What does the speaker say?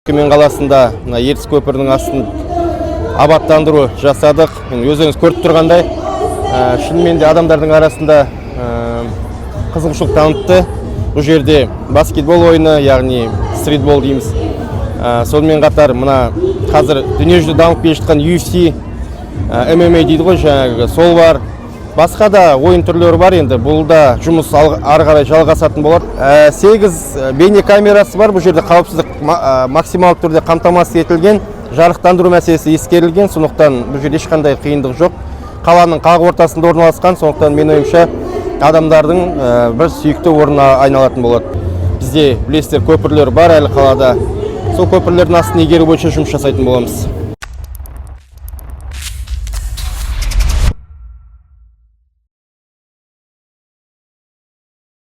Өскемен қаласында Ертіс көпірінің астын абаттандыру жасадық. Өзіңіз көріп тұрғандай, шынымен де адамдардың арасында қызығушылық танытты. Бұл жерде баскетбол ойыны, яғни стритбол дейміз. Сонымен қатар мына қазір дүниежүзі дамып келе жатқан UFC, MMA дейді ғой, жаңағы сол бар. Басқа да ойын түрлері бар, енді бұл да жұмыс ары қарай жалғасатын болады. 8 бейне камерасы бар, бұл жерде қауіпсіздік максималды түрде қамтамасыз етілген, жарықтандыру мәселесі ескерілген, сондықтан бұл жерде ешқандай қиындық жоқ. Қаланың қақ ортасында орналасқан, сондықтан мен ойымша адамдардың бір сүйікті орнына айналатын болады. Бізде білесіздер, көпірлер бар әлі қалада. Сол көпірлердің астын игеру бойынша жұмыс жасайтын боламыз.